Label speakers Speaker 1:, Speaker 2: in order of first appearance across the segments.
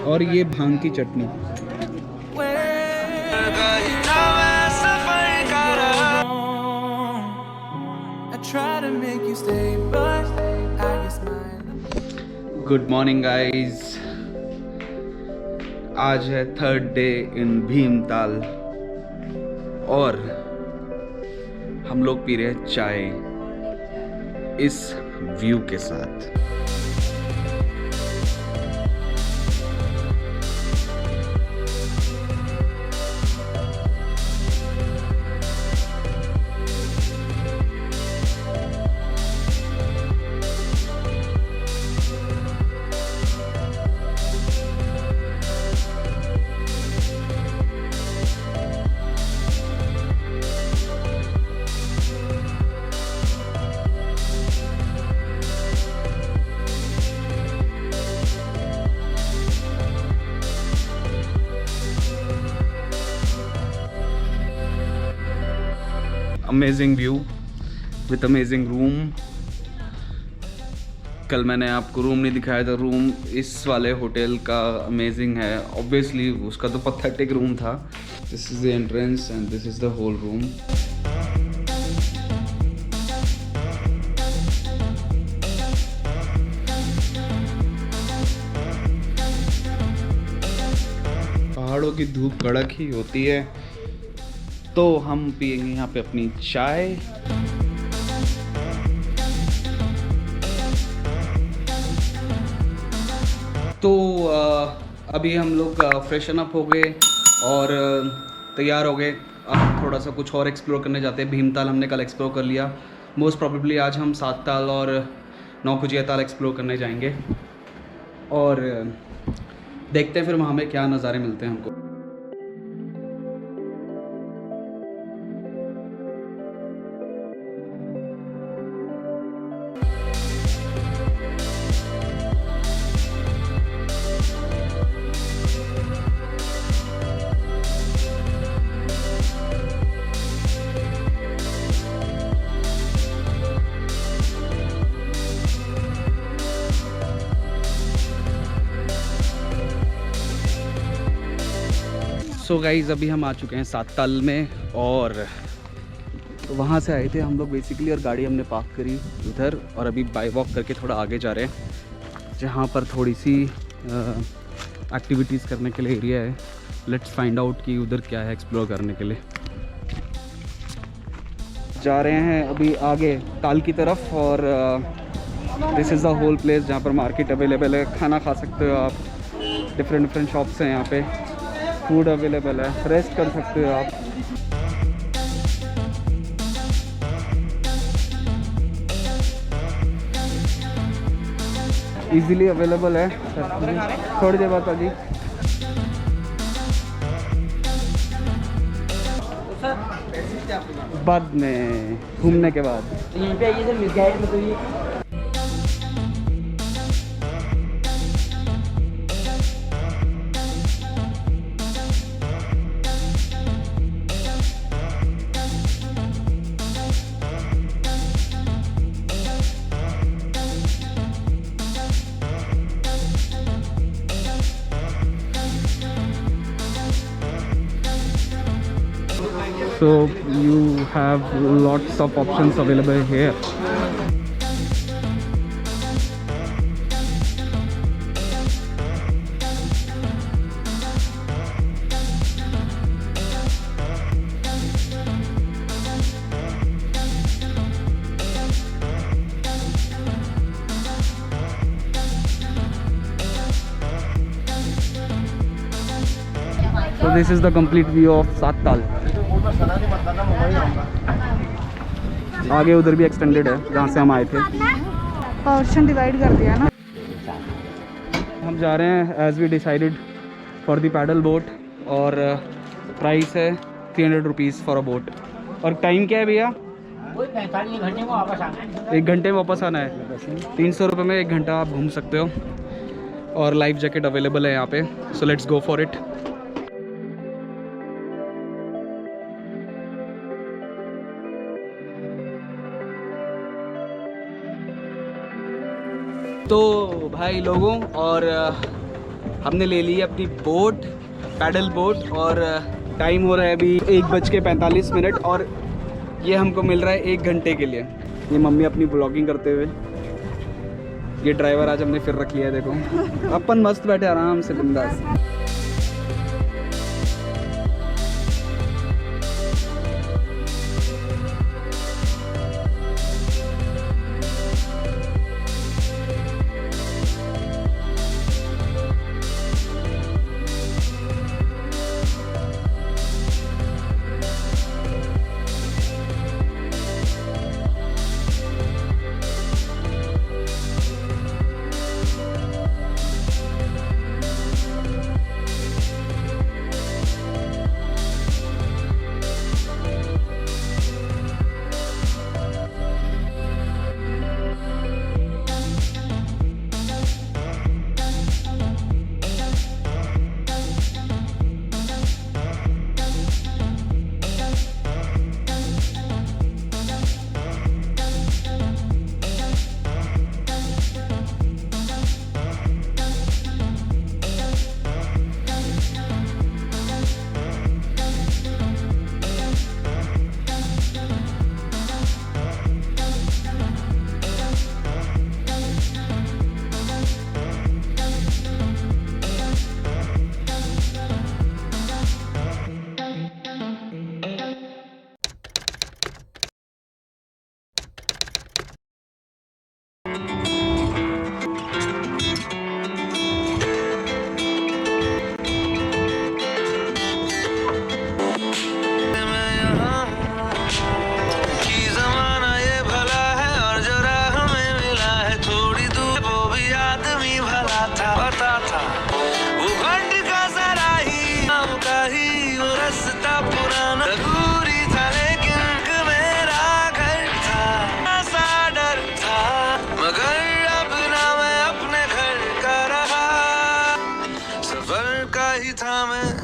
Speaker 1: और ये भांग की चटनी। गुड मॉर्निंग गाइस, आज है थर्ड डे इन भीमताल और हम लोग पी रहे हैं चाय इस व्यू के साथ। Amazing view with amazing room. कल मैंने आपको रूम नहीं दिखाया था, रूम इस वाले होटल का अमेजिंग है। ऑब्वियसली उसका तो पथेटिक रूम था। This is the entrance and this is the whole room. पहाड़ों की धूप कड़क ही होती है, तो हम पियेंगे यहाँ पे अपनी चाय। तो अभी हम लोग फ्रेशन अप हो गए और तैयार हो गए। अब थोड़ा सा कुछ और एक्सप्लोर करने जाते हैं। भीमताल हमने कल एक्सप्लोर कर लिया। मोस्ट प्रोबेबली आज हम सात ताल और नौकुचिया ताल एक्सप्लोर करने जाएंगे और देखते हैं फिर वहाँ में क्या नज़ारे मिलते हैं हमको। सो गाइज़, अभी हम आ चुके हैं सात ताल में और तो वहाँ से आए थे हम लोग बेसिकली, और गाड़ी हमने पार्क करी उधर और अभी बाई वॉक करके थोड़ा आगे जा रहे हैं जहाँ पर थोड़ी सी एक्टिविटीज़ करने के लिए एरिया है। लेट्स फाइंड आउट कि उधर क्या है एक्सप्लोर करने के लिए। जा रहे हैं अभी आगे ताल की तरफ और this is the whole place जहाँ पर मार्केट अवेलेबल है। खाना खा सकते हो आप, डिफरेंट शॉप्स हैं यहाँ पे, फूड अवेलेबल है, रेस्ट कर सकते हो आप। इजीली अवेलेबल है। थोड़ी देर बाद जी बाद में घूमने के बाद so you have lots of options available here. So this is the complete view of सात ताल। आगे उधर भी एक्सटेंडेड है जहाँ से हम आए थे।
Speaker 2: पोर्शन डिवाइड कर दिया ना।
Speaker 1: हम जा रहे हैं as we decided for the paddle boat और प्राइस है 300 रुपीज़ फॉर अ बोट। और टाइम क्या है भैया?
Speaker 3: 45 घंटे में वापस आना है।
Speaker 1: 1 घंटे में वापस आना है। 300 रुपये में 1 घंटा आप घूम सकते हो और लाइफ जैकेट अवेलेबल है यहाँ पे। So let's go for it. तो भाई लोगों, और हमने ले ली अपनी बोट, पैडल बोट, और टाइम हो रहा है अभी 1:45 और ये हमको मिल रहा है 1 घंटे के लिए। ये मम्मी अपनी ब्लॉगिंग करते हुए, ये ड्राइवर आज हमने फिर रख लिया है, देखो अपन मस्त बैठे आराम से बिंदास।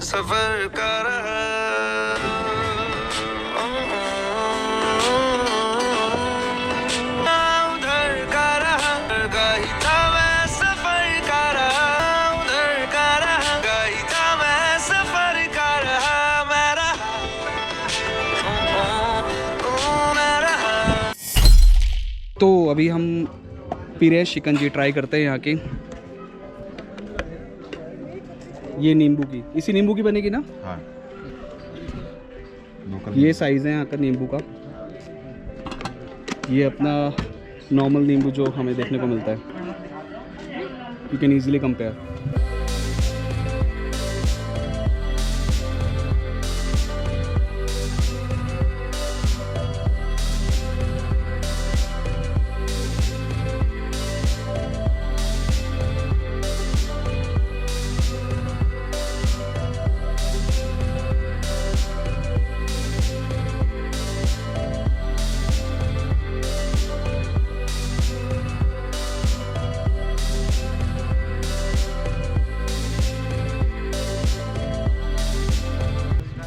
Speaker 4: सफर कर उधर का रहा गई था मैं सफर कर उधर का रहा गई था मैं सफर कर मैं रहा।
Speaker 1: तो अभी हम पी रहे हैं शिकंजी, ट्राई करते हैं यहाँ की। ये नींबू की, इसी नींबू की बनेगी ना?
Speaker 5: हाँ।
Speaker 1: ये साइज़ है यहाँ का नींबू का। ये अपना नॉर्मल नींबू जो हमें देखने को मिलता है, यू कैन ईजिली कंपेयर।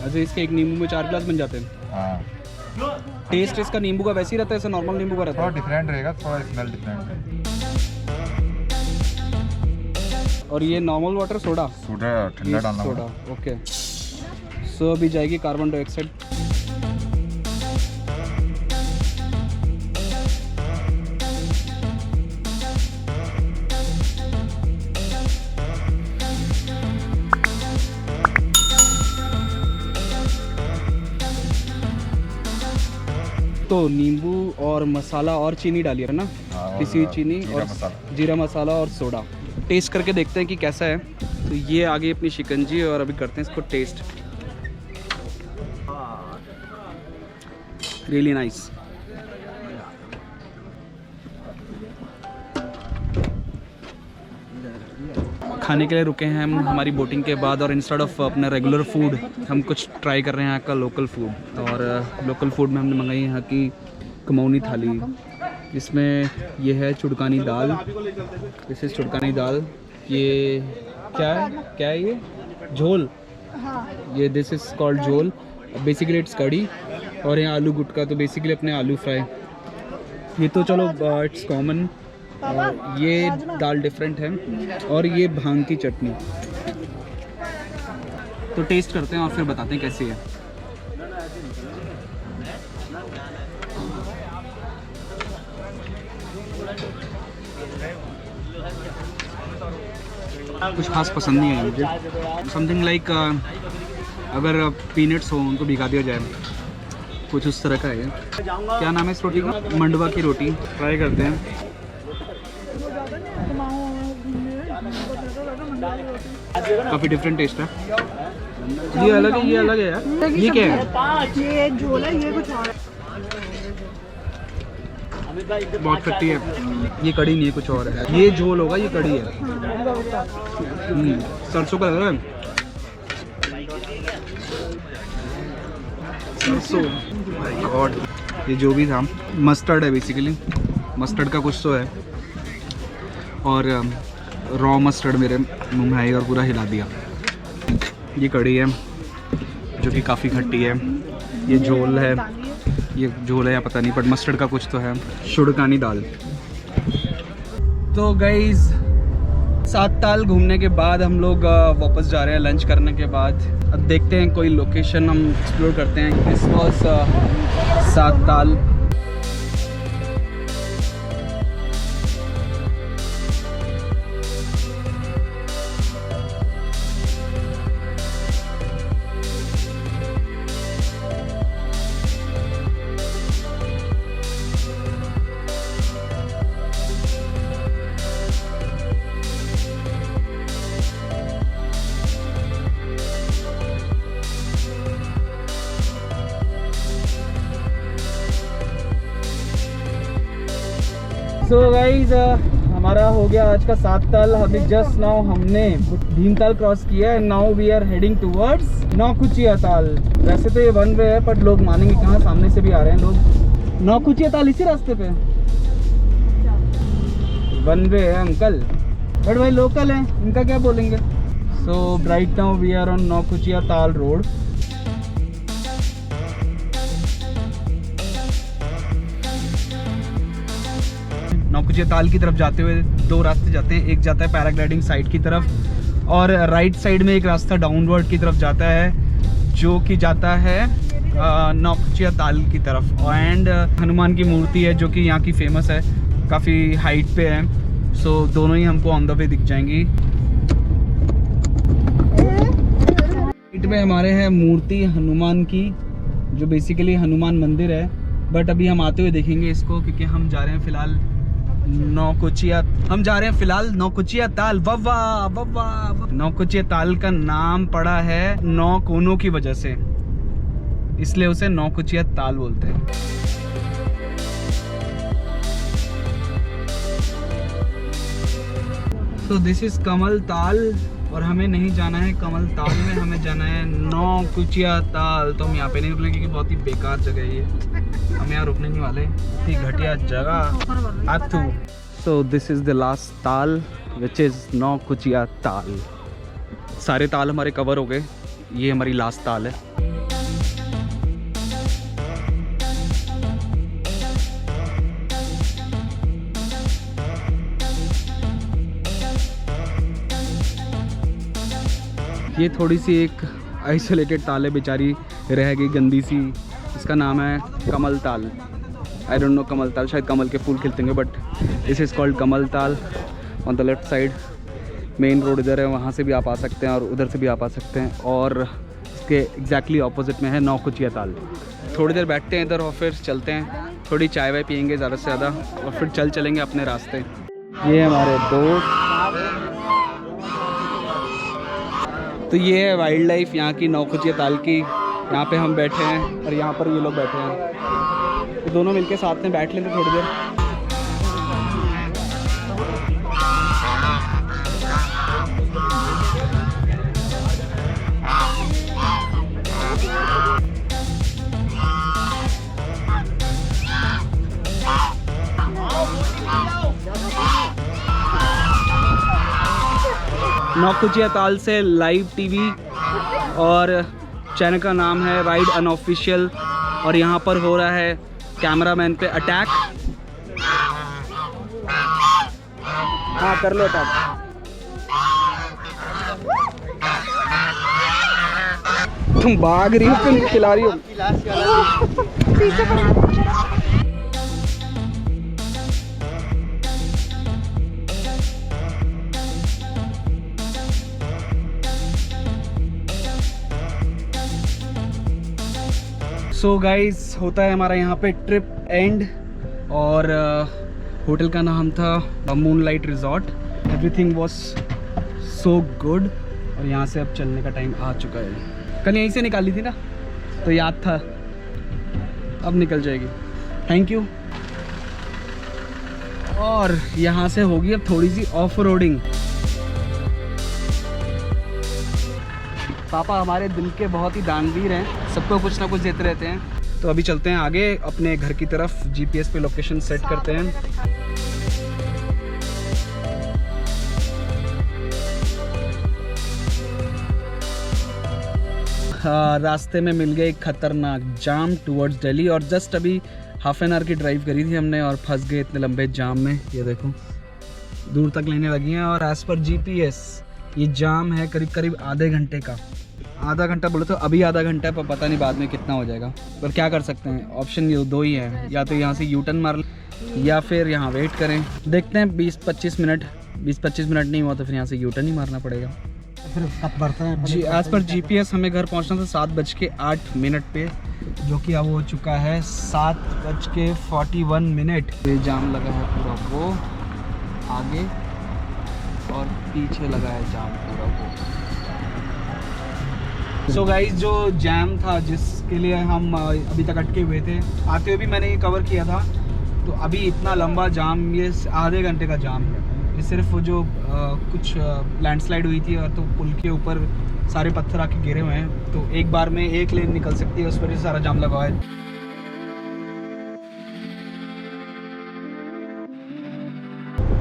Speaker 1: अच्छा, इसके एक नींबू में 4 गिलास बन जाते हैं।
Speaker 5: हाँ।
Speaker 1: टेस्ट इसका नींबू का वैसे ही रहता है जैसे नॉर्मल नींबू का रहता
Speaker 5: थोड़ा
Speaker 1: है?
Speaker 5: डिफरेंट रहेगा, थोड़ा स्मेल डिफरेंट है।
Speaker 1: और ये नॉर्मल वाटर सोडा?
Speaker 5: सोडा ठंडा डालना
Speaker 1: सोडा,
Speaker 5: होगा।
Speaker 1: ओके। सो अभी जाएगी कार्बन डाइऑक्साइड। तो नींबू और मसाला और चीनी डाली है ना?
Speaker 5: हाँ, और
Speaker 1: किसी चीनी
Speaker 5: जीरा
Speaker 1: और
Speaker 5: मसाला।
Speaker 1: जीरा मसाला और सोडा। टेस्ट करके देखते हैं कि कैसा है। तो ये आ गई अपनी शिकंजी और अभी करते हैं इसको टेस्ट। Really nice. खाने के लिए रुके हैं हम हमारी बोटिंग के बाद, और इंस्टेड ऑफ अपना रेगुलर फूड हम कुछ ट्राई कर रहे हैं यहाँ का लोकल फूड। और लोकल फूड में हमने मंगाई यहाँ की कमौनी थाली, जिसमें ये है चुड़कानी दाल। दिस इज़ चुड़कानी दाल। ये क्या है ये? झोल। ये दिस इज़ कॉल्ड झोल। बेसिकली इट्स कड़ी। और यहाँ आलू गुटका, तो बेसिकली अपने आलू फ्राई। ये तो चलो इट्स कॉमन। ये दाल डिफरेंट है। और ये भांग की चटनी। तो टेस्ट करते हैं और फिर बताते हैं कैसी है। कुछ खास पसंद नहीं है मुझे। समथिंग लाइक अगर पीनट्स हो उनको भिगा दिया जाए, कुछ उस तरह का है। क्या नाम है इस रोटी का? मंडवा की रोटी। ट्राई करते हैं। काफ़ी डिफरेंट टेस्ट है। ये अलग है, ये अलग है यार। ये क्या है?
Speaker 2: ये झोल है, ये कुछ और है।
Speaker 1: बहुत खट्टी है। ये कड़ी नहीं है, कुछ और है। ये झोल होगा, ये कड़ी है। सरसों का लग रहा है। सरसों, माय गॉड। ये जो भी था मस्टर्ड है बेसिकली। मस्टर्ड का कुछ तो है और रॉ मस्टर्ड मेरे मुंह में आई और पूरा हिला दिया। ये कड़ी है जो कि काफ़ी खट्टी है। ये झोल है, ये झोल है या पता नहीं, बट मस्टर्ड का कुछ तो है। शुड़कानी दाल। तो गाइस 7 ताल घूमने के बाद हम लोग वापस जा रहे हैं लंच करने के बाद। अब देखते हैं कोई लोकेशन हम एक्सप्लोर करते हैं। दिस वाज 7 ताल। सो गाइज हमारा हो गया आज का 7 ताल। अभी जस्ट नाउ हमने भीमताल क्रॉस किया है। Now we are heading towards Naukuchiatal. वैसे तो ये 1 वे है, बट लोग मानेंगे कहाँ, सामने से भी आ रहे हैं लोग। नौकुचिया ताल इसी रास्ते पे 1 वे है अंकल, बट भाई लोकल हैं, इनका क्या बोलेंगे। So right now we are on Naukuchiya Tal road. Naukuchiya ताल की तरफ जाते हुए 2 रास्ते जाते हैं। एक जाता है पैराग्लाइडिंग साइड की तरफ और राइट साइड में एक रास्ता डाउनवर्ड की तरफ जाता है जो कि जाता है नौकुचिया ताल की तरफ। एंड हनुमान की मूर्ति है जो कि यहाँ की फेमस है, काफ़ी हाइट पे है। सो दोनों ही हमको ऑन द वे दिख जाएंगी। राइट में हमारे है मूर्ति हनुमान की, जो बेसिकली हनुमान मंदिर है, बट अभी हम आते हुए देखेंगे इसको क्योंकि हम जा रहे हैं फिलहाल नौकुचिया ताल। वव्वा वव्वा। नौकुचिया ताल का नाम पड़ा है 9 कोनों की वजह से, इसलिए उसे नौकुचिया ताल बोलते हैं। तो दिस इज कमल ताल और हमें नहीं जाना है कमल ताल में, हमें जाना है नौकुचिया ताल। तो हम यहाँ पे नहीं रुकने क्योंकि बहुत ही बेकार जगह है ये। हम यहाँ रुकने नहीं वाले, इतनी घटिया जगह आथू। So this is the last tal which is Naukuchiya ताल। सारे ताल हमारे कवर हो गए, ये हमारी लास्ट ताल है। ये थोड़ी सी एक आइसोलेटेड ताल है, बेचारी रह गई गंदी सी। इसका नाम है कमल ताल। आई डोंट नो कमल ताल, शायद कमल के फूल खिलते हैं, बट दिस इज़ कॉल्ड कमल ताल। On the left side main road इधर है, वहाँ से भी आप आ सकते हैं और उधर से भी आप आ सकते हैं। और इसके एग्जैक्टली ऑपोजिट में है नौकुचिया ताल। थोड़ी देर बैठते हैं इधर और फिर चलते हैं, थोड़ी चाय वाय पियेंगे ज़्यादा से ज़्यादा और फिर चलेंगे अपने रास्ते। ये हमारे दोस्त। तो ये है वाइल्ड लाइफ यहाँ की, नौकुचिया ताल की। यहाँ पे हम बैठे हैं और यहाँ पर ये लोग बैठे हैं, तो दोनों मिलके साथ में बैठ लेते थोड़ी देर। नौकुचिया ताल से लाइव टीवी और चैनल का नाम है राइड अनऑफिशियल और यहाँ पर हो रहा है कैमरामैन पे अटैक। हाँ कर लो अटैक। तुम भाग रही हो, तुम खिला रही हो।
Speaker 2: पीछे पड़
Speaker 1: सो गाइस, होता है हमारा यहाँ पे ट्रिप एंड, और होटल का नाम था moonlight resort. Everything was so good, और यहाँ से अब चलने का टाइम आ चुका है। कल यहीं से निकाली थी ना, तो याद था, अब निकल जाएगी। Thank you. और यहाँ से होगी अब थोड़ी सी ऑफ रोडिंग। पापा हमारे दिल के बहुत ही दानवीर हैं, सबको कुछ ना कुछ देते रहते हैं। तो अभी चलते हैं आगे अपने घर की तरफ, जीपीएस पे लोकेशन सेट करते हैं। रास्ते में मिल गए एक खतरनाक जाम टुवर्ड्स दिल्ली, और जस्ट अभी हाफ एन आवर की ड्राइव करी थी हमने और फंस गए इतने लंबे जाम में। ये देखो दूर तक लेने लगी हैं, और एज़ पर जीपीएस ये जाम है करीब करीब आधे घंटे का। आधा घंटा बोले तो अभी आधा घंटा है, पर पता नहीं बाद में कितना हो जाएगा। पर क्या कर सकते हैं, ऑप्शन ये दो ही है, या तो यहाँ से यू टर्न मार या फिर यहाँ वेट करें। देखते हैं 20-25 मिनट नहीं हुआ तो फिर यहाँ से यू टर्न ही मारना पड़ेगा।
Speaker 3: फिर कब बढ़ता है
Speaker 1: जी एज पर जीपीएस हमें घर पहुंचना था 7:08 पे, जो कि अब हो चुका है 7:41। ये जाम लगा है पूरा वो आगे, और पीछे लगा है जाम पूरा वो। सो गाइस, जो जैम था जिसके लिए हम अभी तक अटके हुए थे, आते हुए भी मैंने ये कवर किया था, तो अभी इतना लंबा जाम, ये आधे घंटे का जाम है। ये सिर्फ वो जो कुछ लैंडस्लाइड हुई थी, और तो पुल के ऊपर सारे पत्थर आके गिरे हुए हैं, तो एक बार में एक लेन निकल सकती है, उस वजह से सारा जाम लगा हुआ है।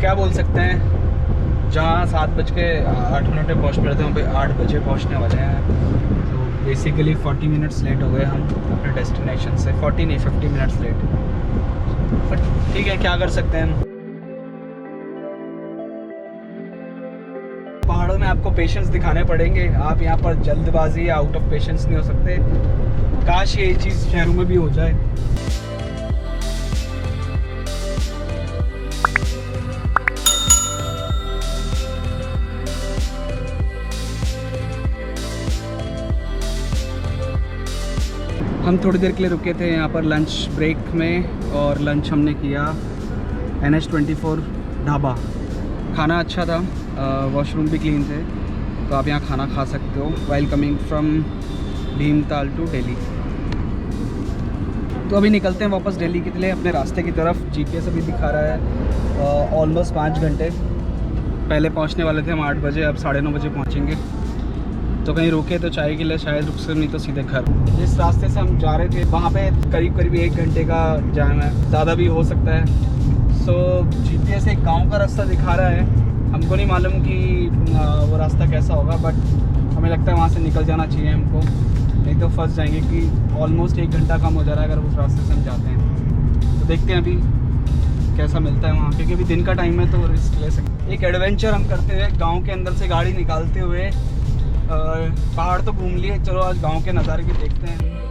Speaker 1: क्या बोल सकते हैं, जहाँ 7:08 पे पहुँच रहे थे वहाँ पे 8 बजे पहुँचने वाले हैं। तो बेसिकली 40 मिनट्स लेट हो गए हम अपने डेस्टिनेशन से। 40 नहीं 50 मिनट्स लेट, बट ठीक है, क्या कर सकते हैं। पहाड़ों में आपको पेशेंस दिखाने पड़ेंगे, आप यहाँ पर जल्दबाजी या आउट ऑफ पेशेंस नहीं हो सकते। काश ये चीज़ शहरों में भी हो जाए। हम थोड़ी देर के लिए रुके थे यहाँ पर लंच ब्रेक में, और लंच हमने किया NH24 ढाबा। खाना अच्छा था, वॉशरूम भी क्लीन थे, तो आप यहाँ खाना खा सकते हो while coming from Bhimtal to Delhi. तो अभी निकलते हैं वापस दिल्ली के लिए अपने रास्ते की तरफ। जीपीएस अभी दिखा रहा है ऑलमोस्ट 5 घंटे। पहले पहुँचने वाले थे हम 8 बजे, अब 9:30 बजे पहुँचेंगे। तो कहीं रुके तो चाय के लिए शायद रुक सकते, नहीं तो सीधे घर। जिस रास्ते से हम जा रहे थे वहाँ पे करीब 1 घंटे का जाम है, ज़्यादा भी हो सकता है। सो जीपीएस एक गांव का रास्ता दिखा रहा है, हमको नहीं मालूम कि वो रास्ता कैसा होगा, बट हमें लगता है वहाँ से निकल जाना चाहिए हमको, नहीं तो फंस जाएंगे कि ऑलमोस्ट 1 घंटा कम हो जा रहा है अगर उस रास्ते से हम जाते हैं। तो देखते हैं अभी कैसा मिलता है वहाँ, क्योंकि अभी दिन का टाइम है तो रिस्क ले सकते। एक एडवेंचर हम करते हुए गाँव के अंदर से गाड़ी निकालते हुए पहाड़ तो घूम लिए, चलो आज गांव के नज़ारे भी देखते हैं।